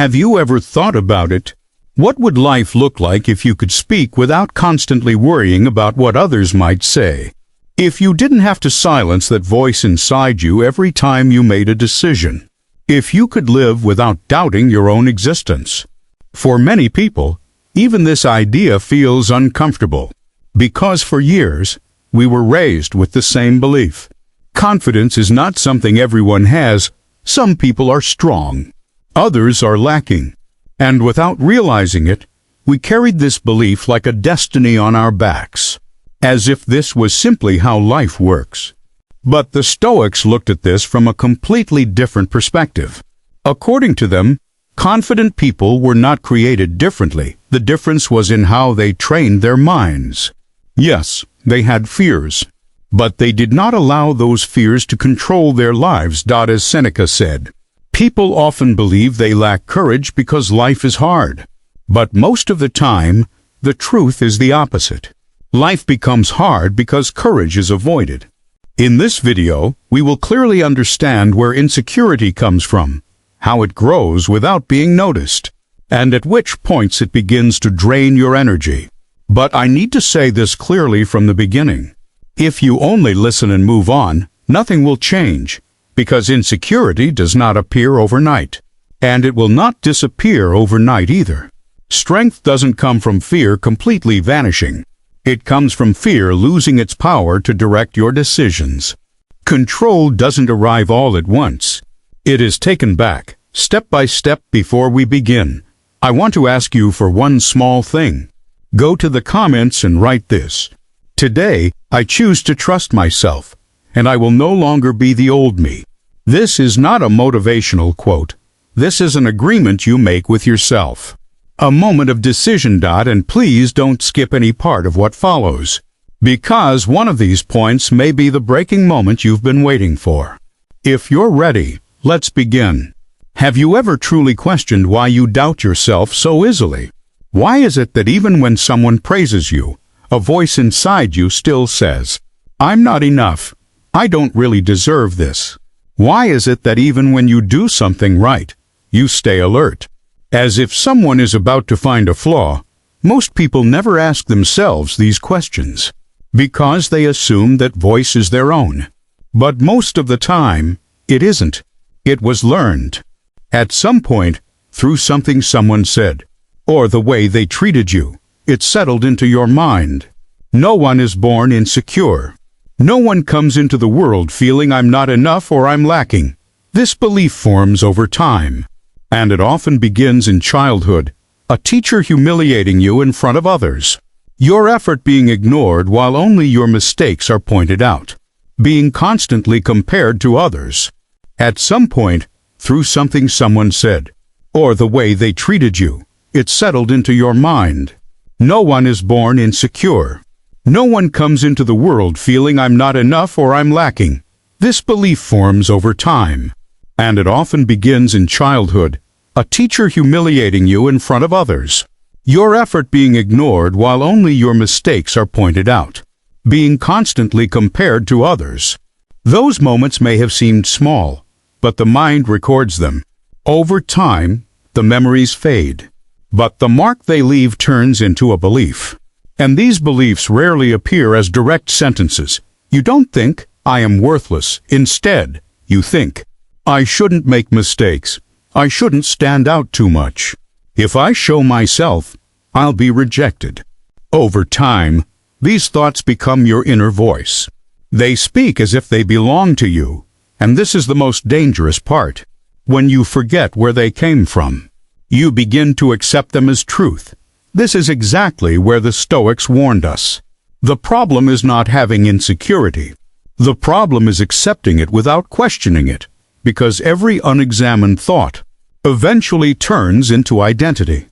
Have you ever thought about it? What would life look like if you could speak without constantly worrying about what others might say? If you didn't have to silence that voice inside you every time you made a decision? If you could live without doubting your own existence? For many people, even this idea feels uncomfortable, because for years, we were raised with the same belief. Confidence is not something everyone has. Some people are strong. Others are lacking. And without realizing it, we carried this belief like a destiny on our backs, as if this was simply how life works. But the Stoics looked at this from a completely different perspective. According to them, confident people were not created differently. The difference was in how they trained their minds. Yes, they had fears, but they did not allow those fears to control their lives. As Seneca said, people often believe they lack courage because life is hard. But most of the time, the truth is the opposite. Life becomes hard because courage is avoided. In this video, we will clearly understand where insecurity comes from, how it grows without being noticed, and at which points it begins to drain your energy. But I need to say this clearly from the beginning. If you only listen and move on, nothing will change, because insecurity does not appear overnight, and it will not disappear overnight either. Strength doesn't come from fear completely vanishing. It comes from fear losing its power to direct your decisions. Control doesn't arrive all at once. It is taken back, step by step. Before we begin, I want to ask you for one small thing. Go to the comments and write this: "Today, I choose to trust myself, and I will no longer be the old me." This is not a motivational quote. This is an agreement you make with yourself. A moment of decision. And please don't skip any part of what follows, because one of these points may be the breaking moment you've been waiting for. If you're ready, let's begin. Have you ever truly questioned why you doubt yourself so easily? Why is it that even when someone praises you, a voice inside you still says, "I'm not enough. I don't really deserve this"? Why is it that even when you do something right, you stay alert, as if someone is about to find a flaw? Most people never ask themselves these questions, because they assume that voice is their own. But most of the time, it isn't. It was learned. At some point, through something someone said, or the way they treated you, it settled into your mind. No one is born insecure. No one comes into the world feeling "I'm not enough" or "I'm lacking." This belief forms over time, and it often begins in childhood. A teacher humiliating you in front of others. Your effort being ignored while only your mistakes are pointed out. Being constantly compared to others. At some point, through something someone said, or the way they treated you, it settled into your mind. No one is born insecure. No one comes into the world feeling "I'm not enough" or "I'm lacking." This belief forms over time, and it often begins in childhood. A teacher humiliating you in front of others. Your effort being ignored while only your mistakes are pointed out. Being constantly compared to others. Those moments may have seemed small, but the mind records them. Over time, the memories fade, but the mark they leave turns into a belief. And these beliefs rarely appear as direct sentences. You don't think, "I am worthless." Instead, you think, "I shouldn't make mistakes. I shouldn't stand out too much. If I show myself, I'll be rejected." Over time, these thoughts become your inner voice. They speak as if they belong to you, and this is the most dangerous part. When you forget where they came from, you begin to accept them as truth. This is exactly where the Stoics warned us. The problem is not having insecurity. The problem is accepting it without questioning it, because every unexamined thought eventually turns into identity.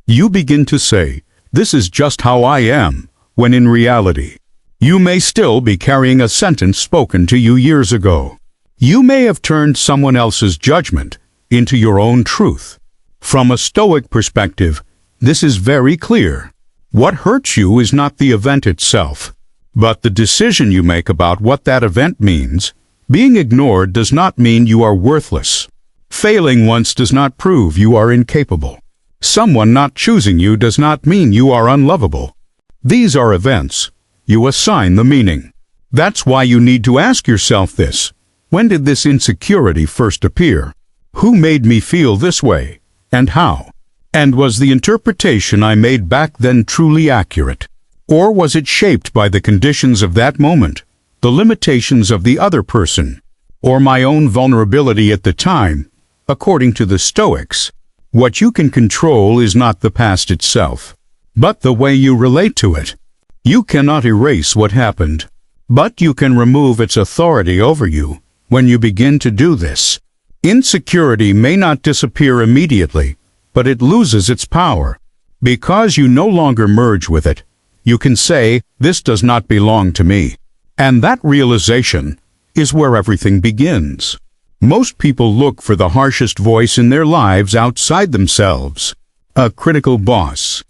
You begin to say, "This is just how I am," when in reality, you may still be carrying a sentence spoken to you years ago. You may have turned someone else's judgment into your own truth. From a Stoic perspective, this is very clear. What hurts you is not the event itself, but the decision you make about what that event means. Being ignored does not mean you are worthless. Failing once does not prove you are incapable. Someone not choosing you does not mean you are unlovable. These are events. You assign the meaning. That's why you need to ask yourself this. When did this insecurity first appear? Who made me feel this way? And how? And was the interpretation I made back then truly accurate? Or was it shaped by the conditions of that moment, the limitations of the other person, or my own vulnerability at the time? According to the Stoics, what you can control is not the past itself, but the way you relate to it. You cannot erase what happened, but you can remove its authority over you when you begin to do this. Insecurity may not disappear immediately, but it loses its power. Because you no longer merge with it, you can say, "This does not belong to me." And that realization is where everything begins. Most people look for the harshest voice in their lives outside themselves. A critical boss,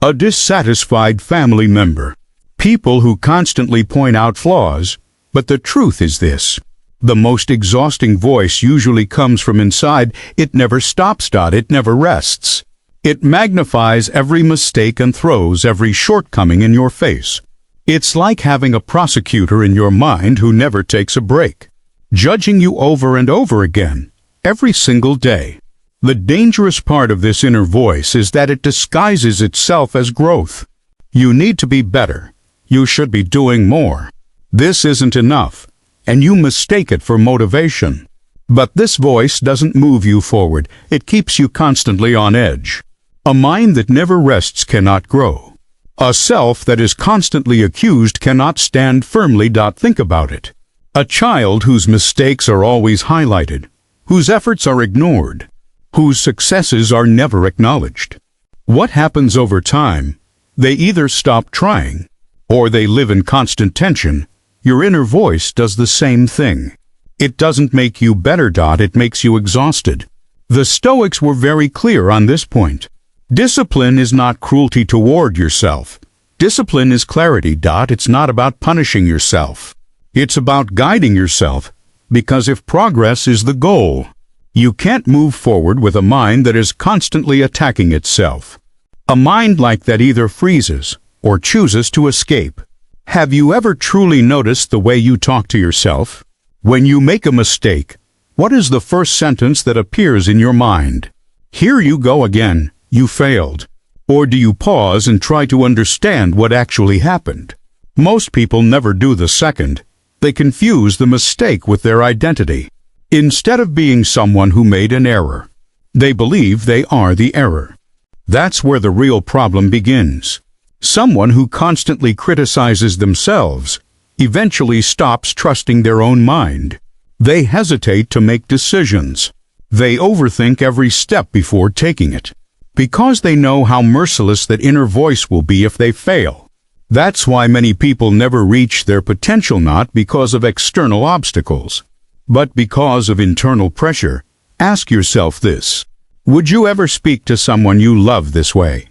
a dissatisfied family member, people who constantly point out flaws. But the truth is this: the most exhausting voice usually comes from inside. It never stops. It never rests. It magnifies every mistake and throws every shortcoming in your face. It's like having a prosecutor in your mind who never takes a break, judging you over and over again, every single day. The dangerous part of this inner voice is that it disguises itself as growth. You need to be better. You should be doing more. This isn't enough, and you mistake it for motivation. But this voice doesn't move you forward. It keeps you constantly on edge. A mind that never rests cannot grow. A self that is constantly accused cannot stand firmly. Think about it. A child whose mistakes are always highlighted, whose efforts are ignored, whose successes are never acknowledged. What happens over time? They either stop trying, or they live in constant tension. Your inner voice does the same thing. It doesn't make you better. It makes you exhausted. The Stoics were very clear on this point. Discipline is not cruelty toward yourself. Discipline is clarity. It's not about punishing yourself. It's about guiding yourself, because if progress is the goal, you can't move forward with a mind that is constantly attacking itself. A mind like that either freezes or chooses to escape. Have you ever truly noticed the way you talk to yourself? When you make a mistake, what is the first sentence that appears in your mind? Here you go again. You failed. Or do you pause and try to understand what actually happened? Most people never do the second. They confuse the mistake with their identity. Instead of being someone who made an error, they believe they are the error. That's where the real problem begins. Someone who constantly criticizes themselves eventually stops trusting their own mind. They hesitate to make decisions. They overthink every step before taking it, because they know how merciless that inner voice will be if they fail. That's why many people never reach their potential, not because of external obstacles, but because of internal pressure. Ask yourself this: would you ever speak to someone you love this way?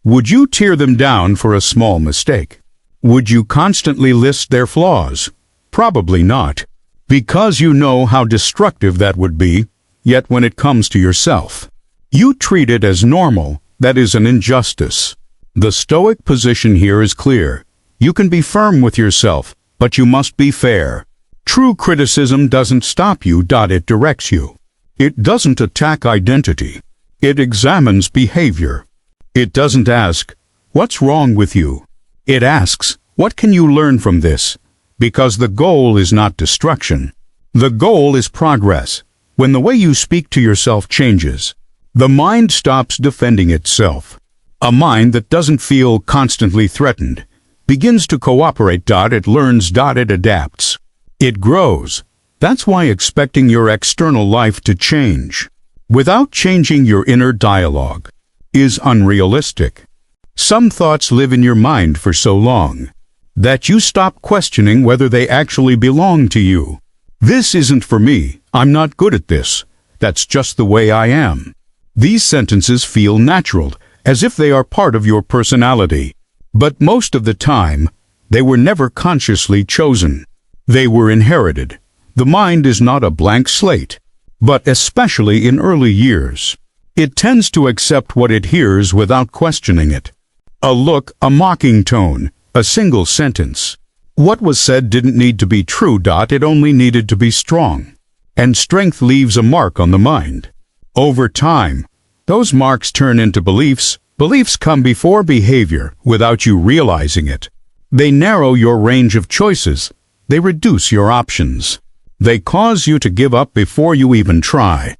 Would you tear them down for a small mistake? Would you constantly list their flaws? Probably not, because you know how destructive that would be. Yet when it comes to yourself, you treat it as normal. That is an injustice. The Stoic position here is clear. You can be firm with yourself, but you must be fair. True criticism doesn't stop you. It directs you. It doesn't attack identity. It examines behavior. It doesn't ask, "What's wrong with you?" It asks, "What can you learn from this?" Because the goal is not destruction. The goal is progress. When the way you speak to yourself changes, the mind stops defending itself. A mind that doesn't feel constantly threatened begins to cooperate. It learns. It adapts. It grows. That's why expecting your external life to change without changing your inner dialogue is unrealistic. Some thoughts live in your mind for so long that you stop questioning whether they actually belong to you. This isn't for me. I'm not good at this. That's just the way I am. These sentences feel natural, as if they are part of your personality. But most of the time, they were never consciously chosen. They were inherited. The mind is not a blank slate. but especially in early years. It tends to accept what it hears without questioning it. A look, a mocking tone, a single sentence. What was said didn't need to be true. It only needed to be strong. And strength leaves a mark on the mind. Over time, those marks turn into beliefs. Beliefs come before behavior without you realizing it. They narrow your range of choices. They reduce your options. They cause you to give up before you even try.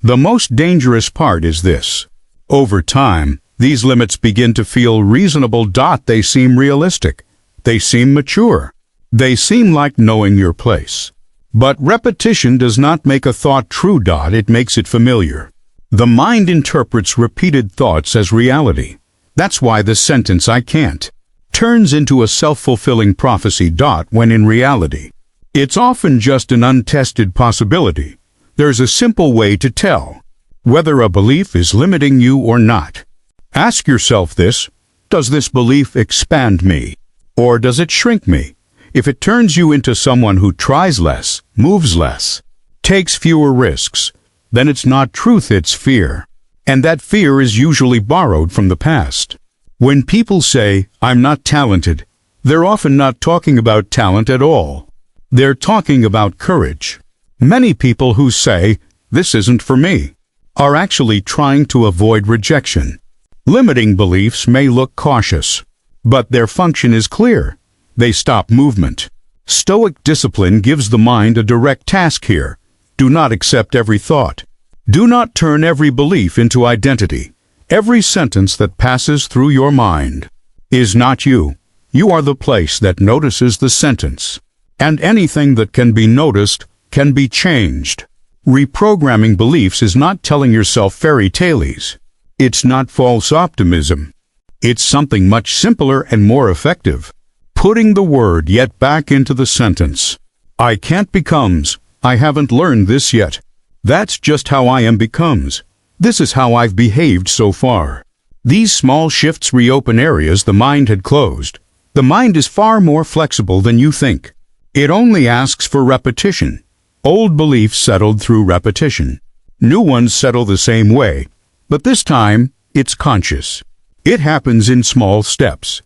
The most dangerous part is this. Over time, these limits begin to feel reasonable. They seem realistic. They seem mature. They seem like knowing your place. But repetition does not make a thought true. It makes it familiar. The mind interprets repeated thoughts as reality. That's why the sentence "I can't" turns into a self-fulfilling prophecy. When in reality, it's often just an untested possibility. There's a simple way to tell whether a belief is limiting you or not. Ask yourself this: does this belief expand me, or does it shrink me? If it turns you into someone who tries less, moves less, takes fewer risks, then it's not truth, it's fear. And that fear is usually borrowed from the past. When people say, "I'm not talented," they're often not talking about talent at all. They're talking about courage. Many people who say, "This isn't for me," are actually trying to avoid rejection. Limiting beliefs may look cautious, but their function is clear. They stop movement. Stoic discipline gives the mind a direct task here. Do not accept every thought. Do not turn every belief into identity. Every sentence that passes through your mind is not you. You are the place that notices the sentence. And anything that can be noticed can be changed. Reprogramming beliefs is not telling yourself fairy tales. It's not false optimism. It's something much simpler and more effective. Putting the word "yet" back into the sentence. "I can't" becomes "I haven't learned this yet." That's just how I am becomes "this is how I've behaved so far." These small shifts reopen areas the mind had closed. The mind is far more flexible than you think. It only asks for repetition. Old beliefs settled through repetition. New ones settle the same way, but this time it's conscious. It happens in small steps.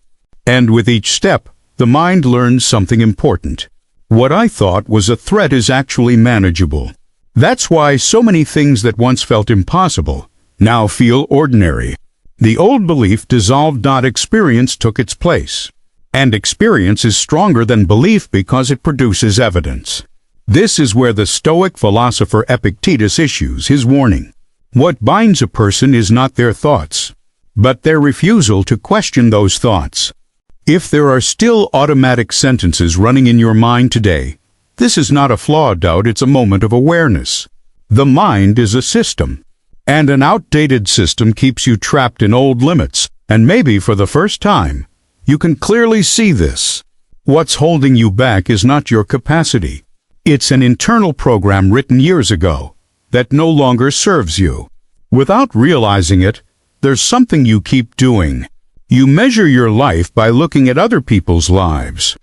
And with each step, the mind learns something important. What I thought was a threat is actually manageable. That's why so many things that once felt impossible now feel ordinary. The old belief dissolved. Experience took its place. And experience is stronger than belief because it produces evidence. This is where the Stoic philosopher Epictetus issues his warning. What binds a person is not their thoughts, but their refusal to question those thoughts. If there are still automatic sentences running in your mind today, this is not a flawed doubt, it's a moment of awareness. The mind is a system, and an outdated system keeps you trapped in old limits, and maybe for the first time, you can clearly see this. What's holding you back is not your capacity. It's an internal program written years ago that no longer serves you. Without realizing it, there's something you keep doing. You measure your life by looking at other people's lives.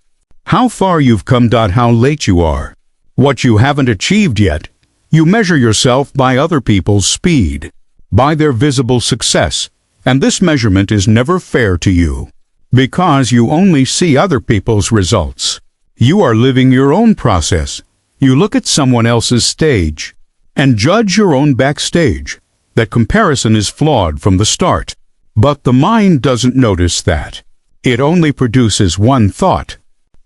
How far you've come. How late you are. What you haven't achieved yet. You measure yourself by other people's speed, by their visible success, and this measurement is never fair to you, because you only see other people's results. You are living your own process. You look at someone else's stage and judge your own backstage. That comparison is flawed from the start. But the mind doesn't notice that. It only produces one thought: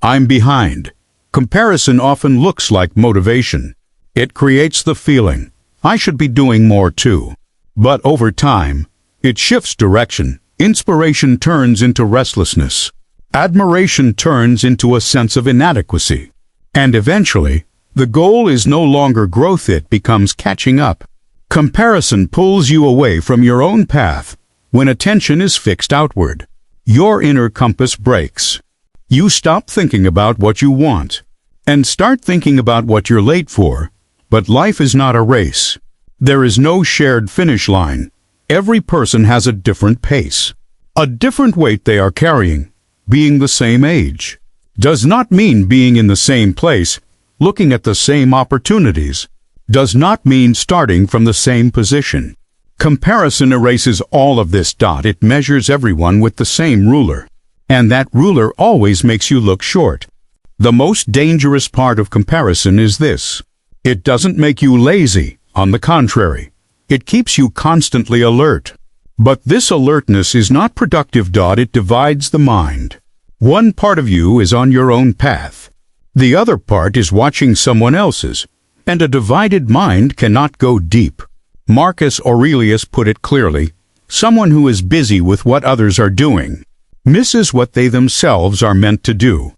I'm behind. Comparison often looks like motivation. It creates the feeling, I should be doing more too. But over time, it shifts direction. Inspiration turns into restlessness. Admiration turns into a sense of inadequacy. And eventually, the goal is no longer growth, it becomes catching up. Comparison pulls you away from your own path. When attention is fixed outward, your inner compass breaks. You stop thinking about what you want and start thinking about what you're late for. But life is not a race. There is no shared finish line. Every person has a different pace, a different weight they are carrying. Being the same age does not mean being in the same place, looking at the same opportunities. does not mean starting from the same position. Comparison erases all of this. It measures everyone with the same ruler, and that ruler always makes you look short. The most dangerous part of comparison is this: it doesn't make you lazy. On the contrary, it keeps you constantly alert. But this alertness is not productive. It divides the mind. One part of you is on your own path. The other part is watching someone else's, and a divided mind cannot go deep. Marcus Aurelius put it clearly: someone who is busy with what others are doing misses what they themselves are meant to do.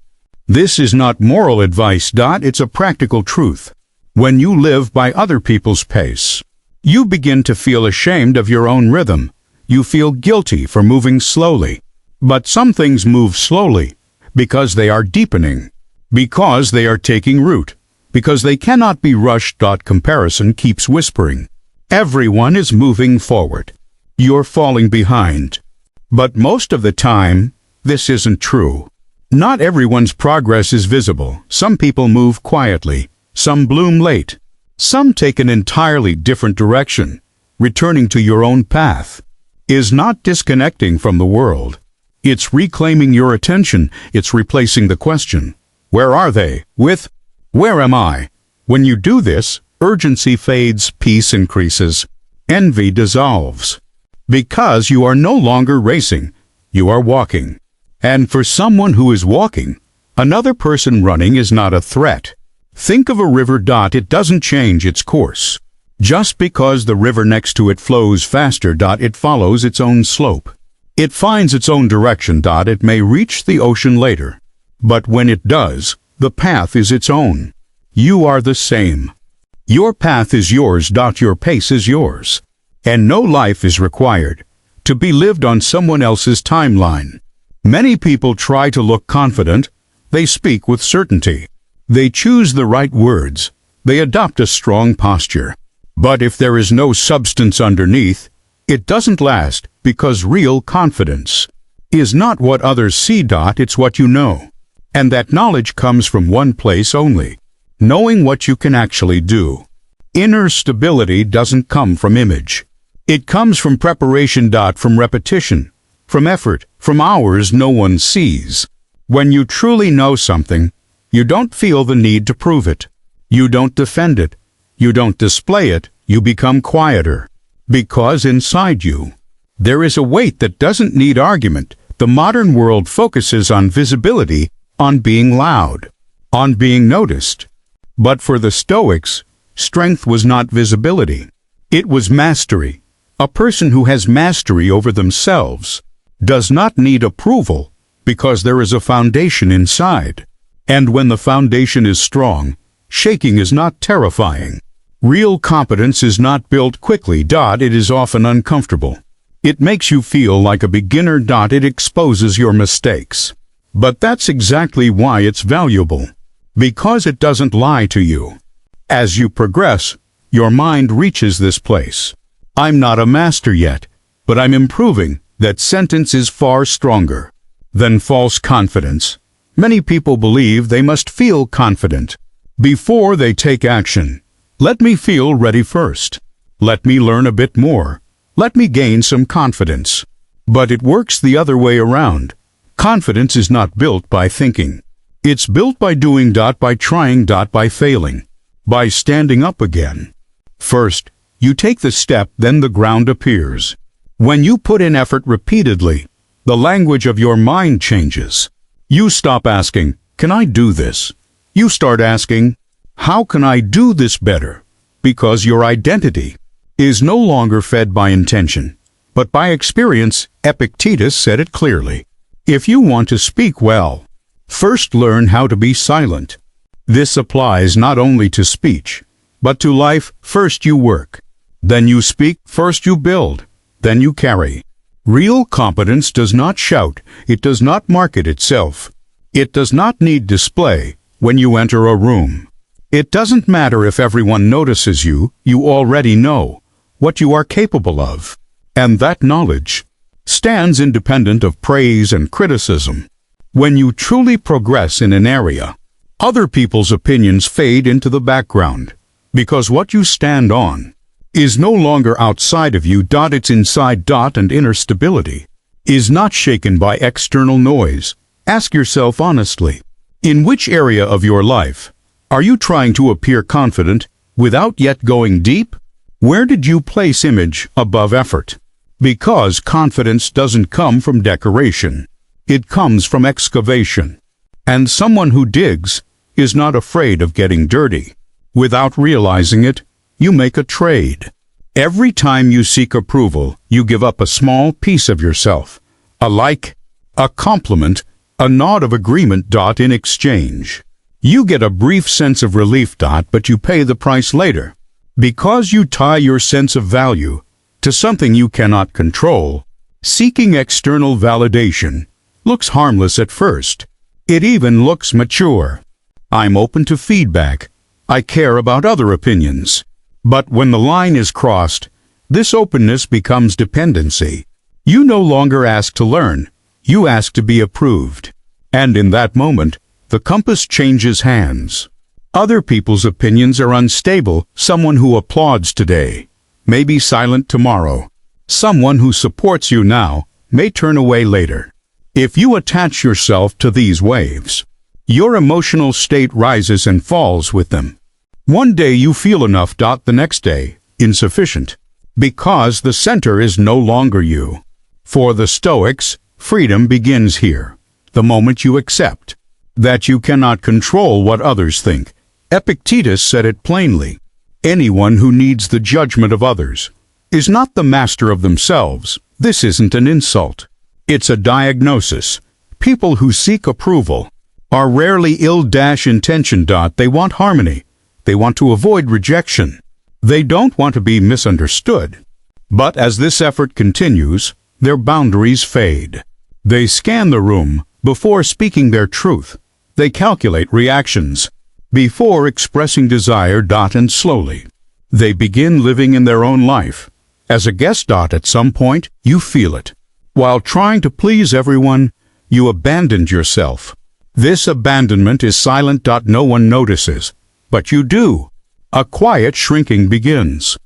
This is not moral advice. It's a practical truth. When you live by other people's pace, you begin to feel ashamed of your own rhythm. You feel guilty for moving slowly. But some things move slowly because they are deepening, because they are taking root, because they cannot be rushed. Comparison keeps whispering, everyone is moving forward. You're falling behind. But most of the time, this isn't true. Not everyone's progress is visible. Some people move quietly. Some bloom late. Some take an entirely different direction. Returning to your own path is not disconnecting from the world. It's reclaiming your attention. It's replacing the question, where are they, with, where am I? When you do this, urgency fades, peace increases, envy dissolves. Because you are no longer racing, you are walking. And for someone who is walking, another person running is not a threat. Think of a river. It doesn't change its course. Just because the river next to it flows faster. It follows its own slope. It finds its own direction. It may reach the ocean later. But when it does, the path is its own. You are the same. Your path is yours. Your pace is yours. And no life is required to be lived on someone else's timeline. Many people try to look confident. They speak with certainty. They choose the right words. They adopt a strong posture. But if there is no substance underneath, it doesn't last, because real confidence is not what others see. It's what you know. And that knowledge comes from one place only: knowing what you can actually do. Inner stability doesn't come from image. It comes from preparation. From repetition, from effort, from hours no one sees. When you truly know something, you don't feel the need to prove it. You don't defend it. You don't display it. You become quieter. Because inside you, there is a weight that doesn't need argument. The modern world focuses on visibility, on being loud, on being noticed. But for the Stoics, strength was not visibility. It was mastery. A person who has mastery over themselves does not need approval, because there is a foundation inside. And when the foundation is strong, shaking is not terrifying. Real competence is not built quickly. It is often uncomfortable. It makes you feel like a beginner. It exposes your mistakes. But that's exactly why it's valuable. Because it doesn't lie to you. As you progress, your mind reaches this place. I'm not a master yet, but I'm improving. That sentence is far stronger than false confidence. Many people believe they must feel confident before they take action. Let me feel ready first. Let me learn a bit more. Let me gain some confidence. But it works the other way around. Confidence is not built by thinking. It's built by doing. By trying. By failing. By standing up again. First, you take the step, then the ground appears. When you put in effort repeatedly, the language of your mind changes. You stop asking, can I do this? You start asking, how can I do this better? Because your identity is no longer fed by intention, but by experience. Epictetus said it clearly. If you want to speak well, first learn how to be silent. This applies not only to speech, but to life. First you work, then you speak, first you build, then you carry. Real competence does not shout. It does not market itself. It does not need display when you enter a room. It doesn't matter if everyone notices you. You already know what you are capable of. And that knowledge stands independent of praise and criticism. When you truly progress in an area, other people's opinions fade into the background. Because what you stand on is no longer outside of you. It's inside. And inner stability is not shaken by external noise. Ask yourself honestly, in which area of your life are you trying to appear confident without yet going deep? Where did you place image above effort? Because confidence doesn't come from decoration. It comes from excavation. And someone who digs is not afraid of getting dirty. Without realizing it, you make a trade. Every time you seek approval, you give up a small piece of yourself. A like, a compliment, a nod of agreement. In exchange, you get a brief sense of relief. But you pay the price later. Because you tie your sense of value to something you cannot control. Seeking external validation looks harmless at first. It even looks mature. I'm open to feedback. I care about other opinions. But when the line is crossed, this openness becomes dependency. You no longer ask to learn. You ask to be approved. And in that moment, the compass changes hands. Other people's opinions are unstable. Someone who applauds today may be silent tomorrow. Someone who supports you now may turn away later. If you attach yourself to these waves, your emotional state rises and falls with them. One day you feel enough. The next day, insufficient. Because the center is no longer you. For the Stoics, freedom begins here, the moment you accept that you cannot control what others think. Epictetus said it plainly. Anyone who needs the judgment of others is not the master of themselves. This isn't an insult. It's a diagnosis. People who seek approval are rarely ill-intentioned. They want harmony. They want to avoid rejection. They don't want to be misunderstood. But as this effort continues, their boundaries fade. They scan the room before speaking their truth. They calculate reactions before expressing desire. And slowly, they begin living in their own life. As a guest. At some point, you feel it. While trying to please everyone, you abandoned yourself. This abandonment is silent. No one notices. But you do. A quiet shrinking begins.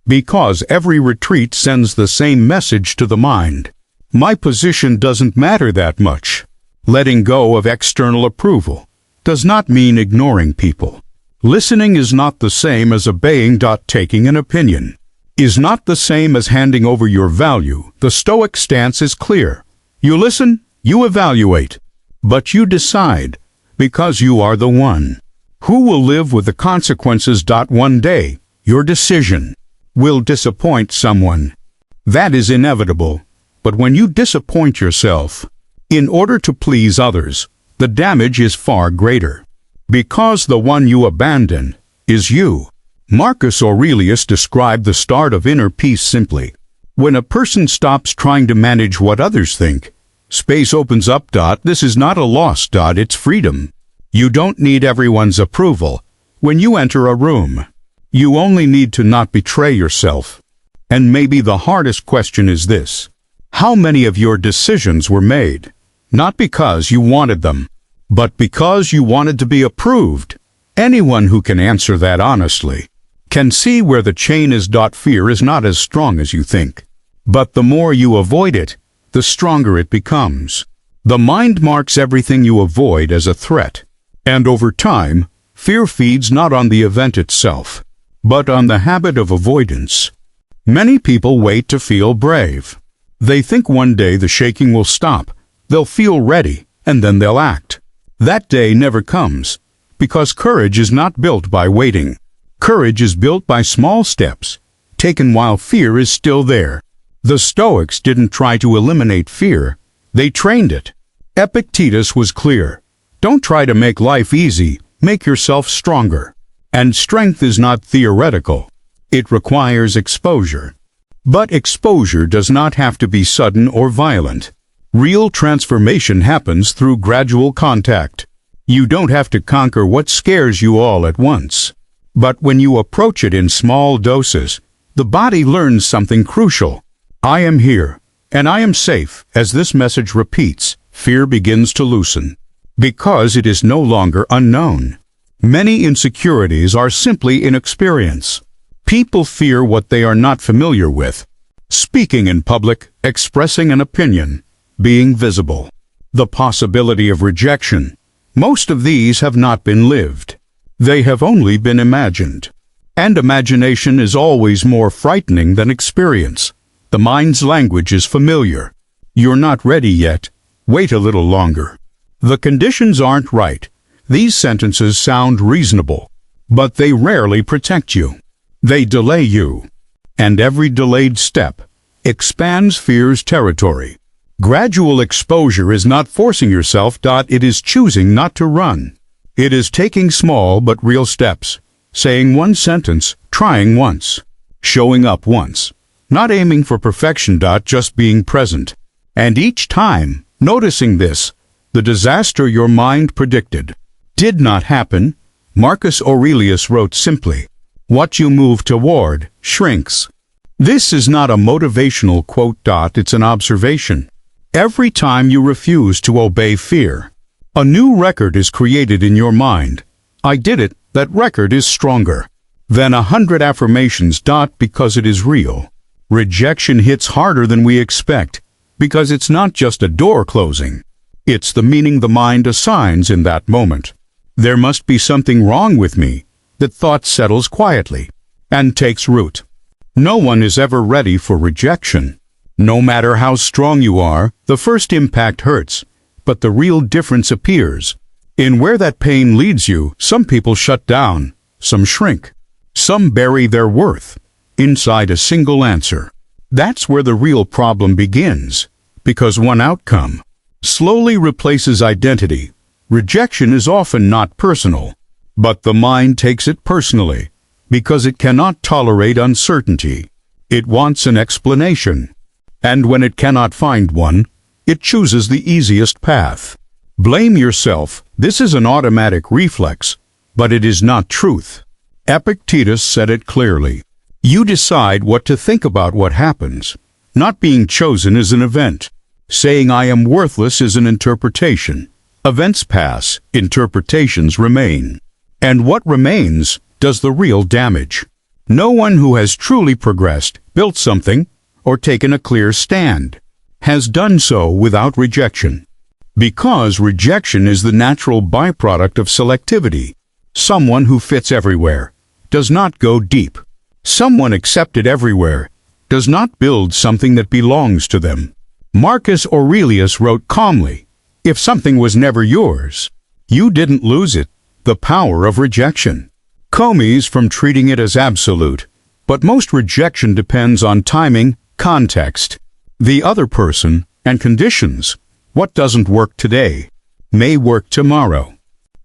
Because every retreat sends the same message to the mind. My position doesn't matter that much. Letting go of external approval does not mean ignoring people. Listening is not the same as obeying. Taking an opinion is not the same as handing over your value. The Stoic stance is clear. You listen, you evaluate, but you decide, because you are the one who will live with the consequences. One day, your decision will disappoint someone. That is inevitable. But when you disappoint yourself in order to please others, the damage is far greater. Because the one you abandon is you. Marcus Aurelius described the start of inner peace simply. When a person stops trying to manage what others think, space opens up. This is not a loss. It's freedom. You don't need everyone's approval when you enter a room. You only need to not betray yourself. And maybe the hardest question is this: how many of your decisions were made not because you wanted them, but because you wanted to be approved? Anyone who can answer that honestly can see where the chain is. Fear is not as strong as you think. But the more you avoid it, the stronger it becomes. The mind marks everything you avoid as a threat. And over time, fear feeds not on the event itself, but on the habit of avoidance. Many people wait to feel brave. They think one day the shaking will stop, they'll feel ready, and then they'll act. That day never comes, because courage is not built by waiting. Courage is built by small steps, taken while fear is still there. The Stoics didn't try to eliminate fear, they trained it. Epictetus was clear. Don't try to make life easy, make yourself stronger. And strength is not theoretical. It requires exposure. But exposure does not have to be sudden or violent. Real transformation happens through gradual contact. You don't have to conquer what scares you all at once. But when you approach it in small doses, the body learns something crucial. I am here, and I am safe. As this message repeats, fear begins to loosen. Because it is no longer unknown. Many insecurities are simply inexperience. People fear what they are not familiar with. Speaking in public, expressing an opinion, being visible. The possibility of rejection. Most of these have not been lived. They have only been imagined. And imagination is always more frightening than experience. The mind's language is familiar. You're not ready yet. Wait a little longer. The conditions aren't right. These sentences sound reasonable, but they rarely protect you. They delay you. And every delayed step expands fear's territory. Gradual exposure is not forcing yourself. It is choosing not to run. It is taking small but real steps, saying one sentence, trying once, showing up once, not aiming for perfection. Just being present. And each time, noticing this, the disaster your mind predicted did not happen. Marcus Aurelius wrote simply, "What you move toward shrinks." This is not a motivational quote. It's an observation. Every time you refuse to obey fear, a new record is created in your mind. I did it. That record is stronger than 100 affirmations. Because it is real. Rejection hits harder than we expect, because it's not just a door closing. It's the meaning the mind assigns in that moment. There must be something wrong with me. That thought settles quietly and takes root. No one is ever ready for rejection. No matter how strong you are, the first impact hurts, but the real difference appears in where that pain leads you. Some people shut down, some shrink, some bury their worth inside a single answer. That's where the real problem begins, because one outcome slowly replaces identity. Rejection is often not personal, but the mind takes it personally, because it cannot tolerate uncertainty. It wants an explanation. And when it cannot find one, it chooses the easiest path. Blame yourself. This is an automatic reflex, but it is not truth. Epictetus said it clearly. You decide what to think about what happens. Not being chosen is an event. Saying I am worthless is an interpretation. Events pass, interpretations remain. And what remains does the real damage. No one who has truly progressed, built something, or taken a clear stand has done so without rejection. Because rejection is the natural byproduct of selectivity. Someone who fits everywhere does not go deep. Someone accepted everywhere does not build something that belongs to them. Marcus Aurelius wrote calmly, if something was never yours, you didn't lose it. The power of rejection comes from treating it as absolute, but most rejection depends on timing, context, the other person, and conditions. What doesn't work today may work tomorrow.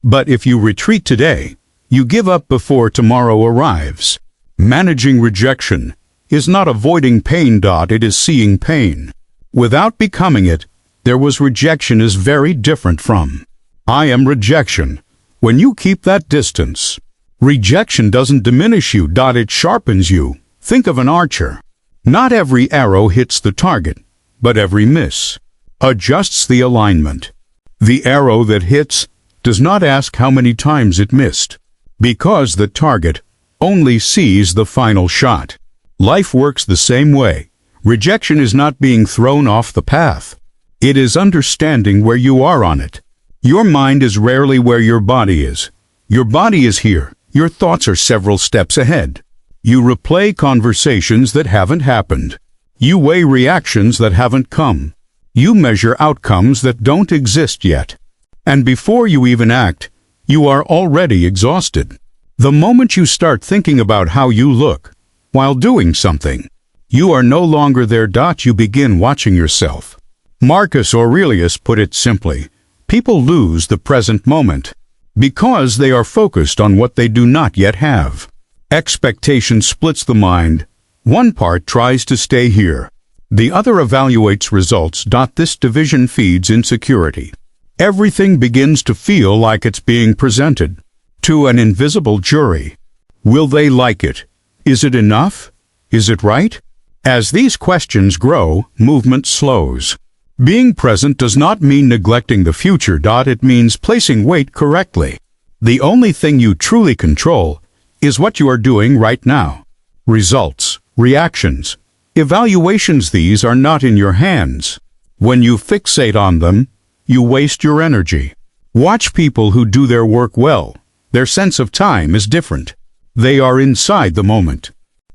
But if you retreat today, you give up before tomorrow arrives. Managing rejection is not avoiding pain. It is seeing pain without becoming it. There was rejection is very different from I am rejection. When you keep that distance, rejection doesn't diminish you. It sharpens you. Think of an archer. Not every arrow hits the target, but every miss adjusts the alignment. The arrow that hits does not ask how many times it missed, because the target only sees the final shot. Life works the same way. Rejection is not being thrown off the path. It is understanding where you are on it. Your mind is rarely where your body is. Your body is here. Your thoughts are several steps ahead. You replay conversations that haven't happened. You weigh reactions that haven't come. You measure outcomes that don't exist yet. And before you even act, you are already exhausted. The moment you start thinking about how you look while doing something, you are no longer there. You begin watching yourself. Marcus Aurelius put it simply, people lose the present moment because they are focused on what they do not yet have. Expectation splits the mind. One part tries to stay here. The other evaluates results. This division feeds insecurity. Everything begins to feel like it's being presented to an invisible jury. Will they like it? Is it enough? Is it right? As these questions grow, movement slows. Being present does not mean neglecting the future. It means placing weight correctly. The only thing you truly control is what you are doing right now. Results, reactions, evaluations, these are not in your hands. When you fixate on them, you waste your energy. Watch people who do their work well. Their sense of time is different. They are inside the moment.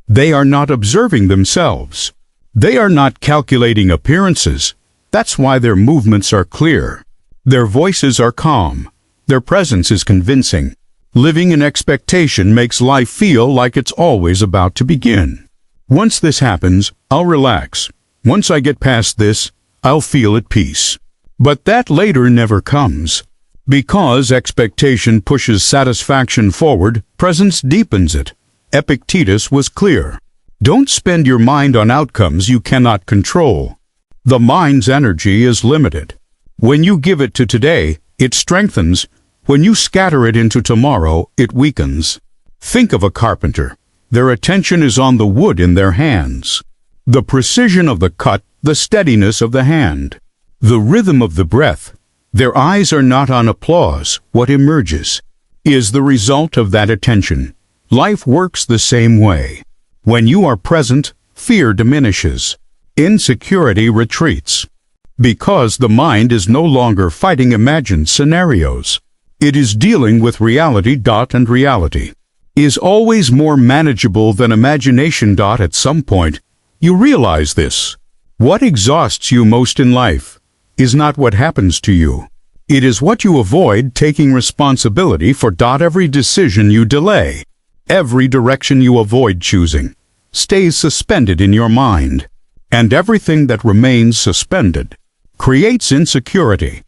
They are not observing themselves. They are not calculating appearances. That's why their movements are clear. Their voices are calm. Their presence is convincing. Living in expectation makes life feel like it's always about to begin. Once this happens, I'll relax. Once I get past this, I'll feel at peace. But that later never comes. Because expectation pushes satisfaction forward, presence deepens it. Epictetus was clear. Don't spend your mind on outcomes you cannot control. The mind's energy is limited. When you give it to today, it strengthens. When you scatter it into tomorrow, it weakens. Think of a carpenter. Their attention is on the wood in their hands. The precision of the cut, the steadiness of the hand, the rhythm of the breath. Their eyes are not on applause. What emerges is the result of that attention. Life works the same way. When you are present, fear diminishes. Insecurity retreats. Because the mind is no longer fighting imagined scenarios. It is dealing with reality. And reality is always more manageable than imagination. At some point, you realize this. What exhausts you most in life is not what happens to you. It is what you avoid taking responsibility for. Every decision you delay, every direction you avoid choosing, stays suspended in your mind. And everything that remains suspended creates insecurity.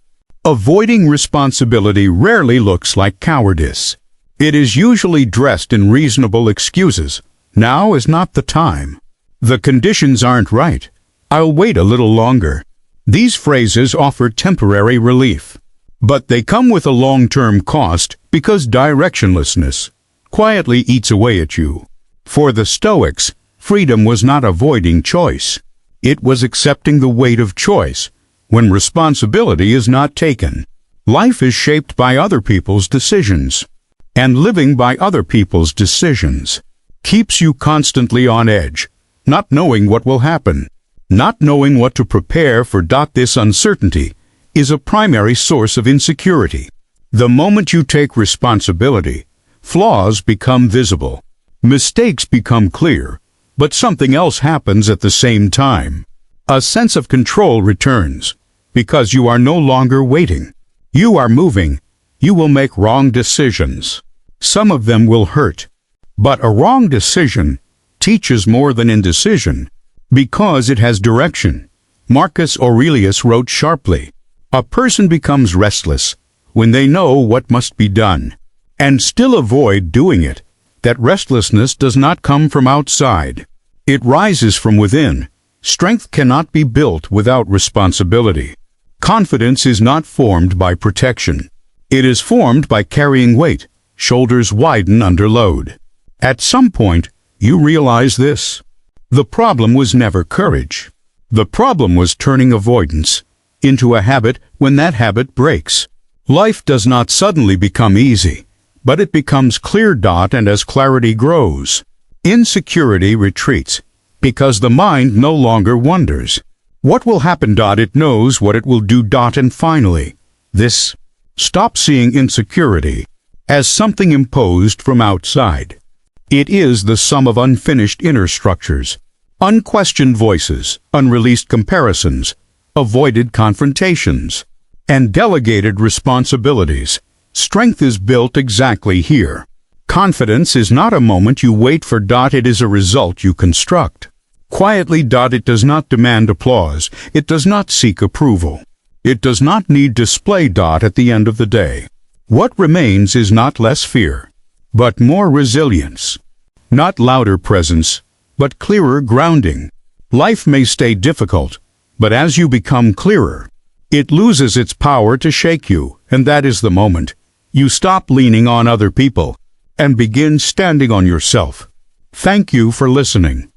Avoiding responsibility rarely looks like cowardice. It is usually dressed in reasonable excuses. Now is not the time. The conditions aren't right. I'll wait a little longer. These phrases offer temporary relief, but they come with a long-term cost because directionlessness quietly eats away at you. For the Stoics, freedom was not avoiding choice. It was accepting the weight of choice when responsibility is not taken. Life is shaped by other people's decisions, and living by other people's decisions keeps you constantly on edge, not knowing what will happen, not knowing what to prepare for. This uncertainty is a primary source of insecurity. The moment you take responsibility, flaws become visible, mistakes become clear, but something else happens at the same time. A sense of control returns, because you are no longer waiting. You are moving. You will make wrong decisions. Some of them will hurt. But a wrong decision teaches more than indecision, because it has direction. Marcus Aurelius wrote sharply, "A person becomes restless when they know what must be done, and still avoid doing it." That restlessness does not come from outside. It rises from within. Strength cannot be built without responsibility. Confidence is not formed by protection. It is formed by carrying weight. Shoulders widen under load. At some point, you realize this. The problem was never courage. The problem was turning avoidance into a habit. When that habit breaks, life does not suddenly become easy, but it becomes clear. And as clarity grows, insecurity retreats, because the mind no longer wonders what will happen. It knows what it will do. And finally, this stop seeing insecurity as something imposed from outside. It is the sum of unfinished inner structures, unquestioned voices, unreleased comparisons, avoided confrontations, and delegated responsibilities. Strength is built exactly here. Confidence is not a moment you wait for. It is a result you construct quietly. It does not demand applause. It does not seek approval. It does not need display. At the end of the day, what remains is not less fear, but more resilience. Not louder presence, but clearer grounding. Life may stay difficult, but as you become clearer, it loses its power to shake you, and that is the moment you stop leaning on other people and begin standing on yourself. Thank you for listening.